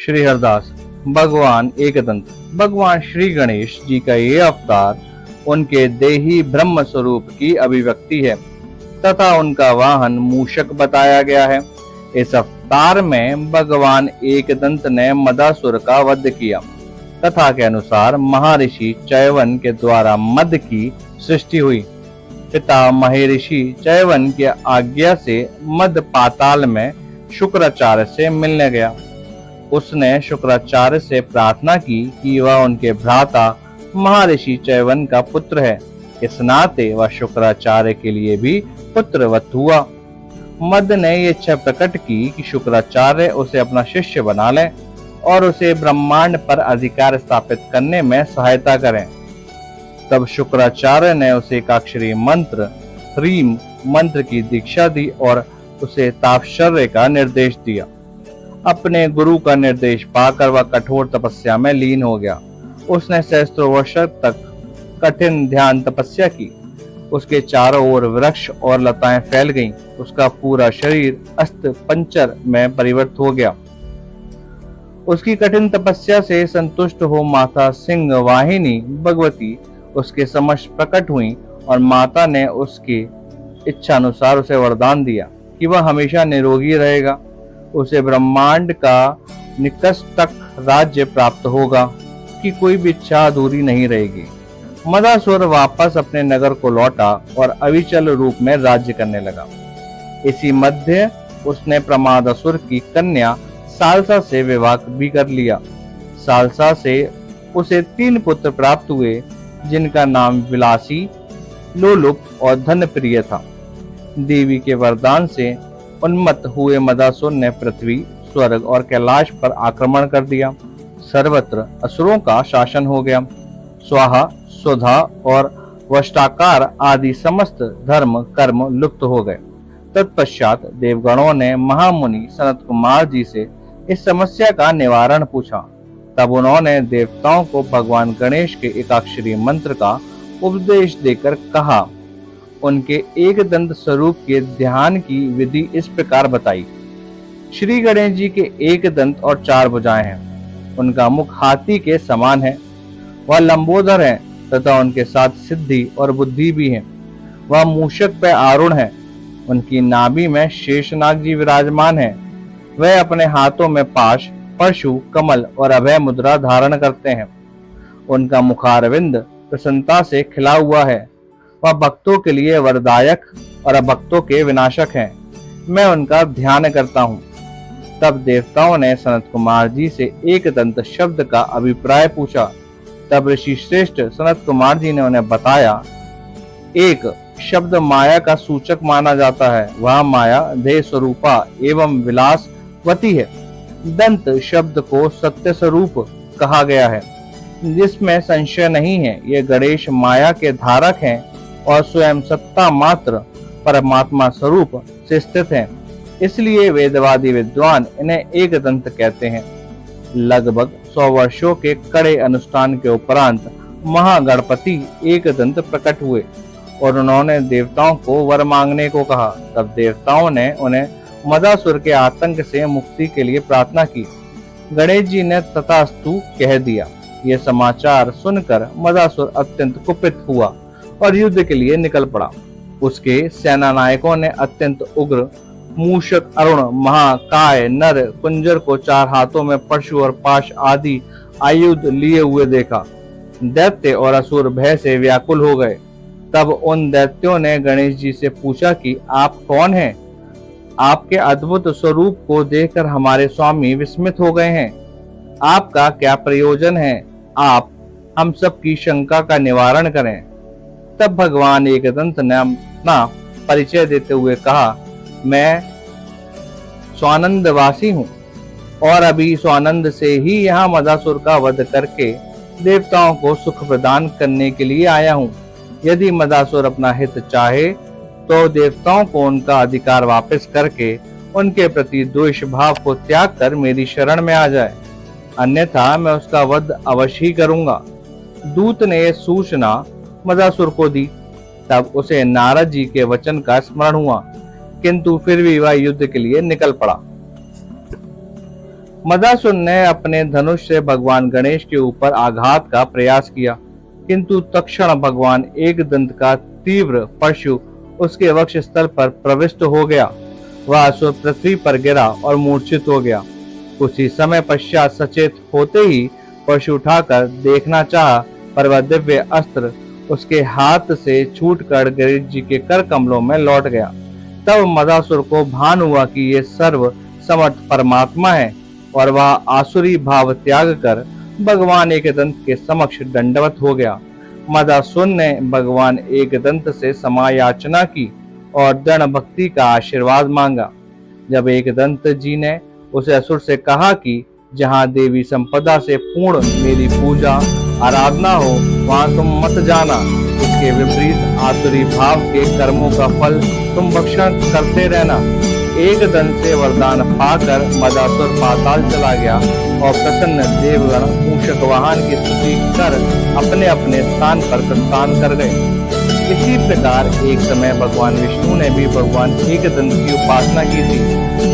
श्री हरदास। भगवान एकदंत। भगवान श्री गणेश जी का ये अवतार उनके देही ब्रह्म स्वरूप की अभिव्यक्ति है तथा उनका वाहन मूषक बताया गया है। इस अवतार में भगवान एकदंत ने मदासुर का वध किया। कथा के अनुसार महर्षि चयवन के द्वारा मद की सृष्टि हुई। पिता महर्षि चयवन की आज्ञा से मद पाताल में शुक्राचार्य से मिलने गया। उसने शुक्राचार्य से प्रार्थना की कि वह उनके भ्राता महर्षि चयवन का पुत्र है। इस नाते वह शुक्राचार्य के लिए भी पुत्रवत हुआ। मद ने ये इच्छा प्रकट की कि शुक्राचार्य उसे अपना शिष्य बना ले और उसे ब्रह्मांड पर अधिकार स्थापित करने में सहायता करें। तब शुक्राचार्य ने उसे एकाक्षरी मंत्र ह्रीम मंत्र की दीक्षा दी और उसे तापश्चर्य का निर्देश दिया। अपने गुरु का निर्देश पाकर वह कठोर तपस्या में लीन हो गया। उसने सहस्त्रों वर्ष तक कठिन ध्यान तपस्या की। उसके चारों ओर वृक्ष और लताएं फैल गईं। उसका पूरा शरीर अस्त पंचर में परिवर्तित हो गया। उसकी कठिन तपस्या से संतुष्ट हो माता सिंह वाहिनी भगवती उसके समक्ष प्रकट हुई और माता ने उसकी इच्छा अनुसार उसे वरदान दिया कि वह हमेशा निरोगी रहेगा। उसे ब्रह्मांड का निकटतक राज्य प्राप्त होगा कि कोई भी इच्छा अधूरी नहीं रहेगी। मदासुर वापस अपने नगर को लौटा और अविचल रूप में राज्य करने लगा। इसी मध्य उसने प्रमादासुर की कन्या सालसा से विवाह भी कर लिया। सालसा से उसे 3 पुत्र प्राप्त हुए जिनका नाम विलासी, लोलुप और धनप्रिय था। देवी के वरदान से उन्मत्त हुए मदासुर ने पृथ्वी, स्वर्ग और कैलाश पर आक्रमण कर दिया। सर्वत्र असुरों का शासन हो गया। स्वाहा, स्वधा और वष्टाकार आदि समस्त धर्म कर्म लुप्त हो गए। तत्पश्चात देवगणों ने महामुनि सनत कुमार जी से इस समस्या का निवारण पूछा। तब उन्होंने देवताओं को भगवान गणेश के एकाक्षरी मंत्र का उपदेश देकर कहा। उनके एकदंत स्वरूप के ध्यान की विधि इस प्रकार बताई। श्री गणेश जी के एक दंत और 4 भुजाएं हैं। उनका मुख हाथी के समान है। वह लंबोदर है तथा उनके साथ सिद्धि और बुद्धि भी है। वह मूषक पे आरूढ़ है। उनकी नाभि में शेषनाग जी विराजमान है। वह अपने हाथों में पाश, परशु, कमल और अभय मुद्रा धारण करते हैं। उनका मुखारविंद प्रसन्नता से खिला हुआ है। वह भक्तों के लिए वरदायक और अभक्तों के विनाशक हैं। मैं उनका ध्यान करता हूँ। तब देवताओं ने सनत कुमार जी से एक दंत शब्द का अभिप्राय पूछा। तब ऋषि श्रेष्ठ सनत कुमार जी ने उन्हें बताया। एक शब्द माया का सूचक माना जाता है। वह माया देह स्वरूपा एवं विलासवती है। दंत शब्द को सत्य स्वरूप कहा गया है, जिसमें संशय नहीं है। ये गणेश माया के धारक हैं और स्वयं सत्ता मात्र परमात्मा स्वरूप से स्थित हैं। इसलिए वेदवादी विद्वान इन्हें एक दंत कहते हैं। लगभग 100 वर्षों के कड़े अनुष्ठान के उपरांत महागणपति एक दंत प्रकट हुए और उन्होंने देवताओं को वर मांगने को कहा। तब देवताओं ने उन्हें मदासुर के आतंक से मुक्ति के लिए प्रार्थना की। गणेश जी ने तथास्तु कह दिया। यह समाचार सुनकर मदासुर अत्यंत कुपित हुआ और युद्ध के लिए निकल पड़ा। उसके सेना नायकों ने अत्यंत उग्र मूषक, अरुण, महाकाय, नर, कुंजर को 4 हाथों में परशु और पाश आदि आयुध लिए हुए देखा। दैत्य और असुर भय से व्याकुल हो गए। तब उन दैत्यों ने गणेश जी से पूछा कि आप कौन हैं? आपके अद्भुत स्वरूप को देखकर हमारे स्वामी विस्मित हो गए हैं। आपका क्या प्रयोजन है? आप हम सब की शंका का निवारण करें। तब भगवान एकदंत ने अपना परिचय देते हुए कहा, मैं स्वानंदवासी हूँ और अभी स्वानंद से ही यहाँ मदासुर का वध करके देवताओं को सुख प्रदान करने के लिए आया हूँ। यदि मदासुर अपना हित चाहे तो देवताओं को उनका अधिकार वापस करके उनके प्रति द्वेष भाव को त्याग कर मेरी शरण में आ जाए, अन्यथा मैं उसका वध अवश्य ही करूंगा। दूत ने यह सूचना मदासुर को दी। तब उसे नारद जी के वचन का स्मरण हुआ, किंतु फिर भी वह युद्ध के लिए निकल पड़ा। मदासुर ने अपने धनुष से भगवान गणेश के ऊपर आघात का प्रयास किया, किंतु तत्क्षण भगवान एकदंत का तीव्र परशु उसके वक्ष स्थल पर प्रविष्ट हो गया। वह असुर पृथ्वी पर गिरा और मूर्छित हो गया। कुछ ही समय पश्चात सचेत होते ही परशु उठाकर देखना चाहा, पर वह दिव्य अस्त्र उसके हाथ से छूटकर गणेश जी के कर कमलों में लौट गया। तब मदासुर को भान हुआ कि ये सर्व समर्थ परमात्मा है, और वह आसुरी भाव त्याग कर भगवान एकदंत के समक्ष दंडवत हो गया। मदासुर ने भगवान एकदंत से समायाचना की और दृढ़ भक्ति का आशीर्वाद मांगा। जब एकदंत जी ने उसे असुर से कहा कि जहाँ देवी संपदा से पूर्ण मेरी पूजा आराधना हो वहां तुम मत जाना, इसके विपरीत आसुरी भाव के कर्मों का फल तुम भक्षण करते रहना। एकदंत से वरदान पाकर मदासुर पाताल चला गया और प्रसन्न देवगण मूषक वाहन की स्तुति कर अपने अपने स्थान पर प्रस्थान कर गए। इसी प्रकार एक समय भगवान विष्णु ने भी भगवान एकदंत की उपासना की थी,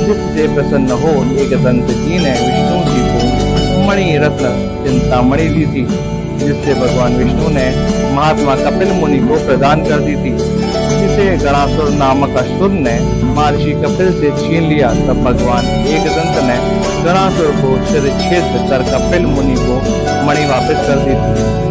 जिससे प्रसन्न हो एकदंत जी ने विष्णु जी को मणि रत्न चिंतामणि दी थी, जिससे भगवान विष्णु ने महात्मा कपिल मुनि को प्रदान कर दी थी, जिसे गणासुर नामक असुर ने महर्षि कपिल से छीन लिया। तब भगवान एकदंत ने गणासुर को शिरच्छेद कर कपिल मुनि को मणि वापस कर दी थी।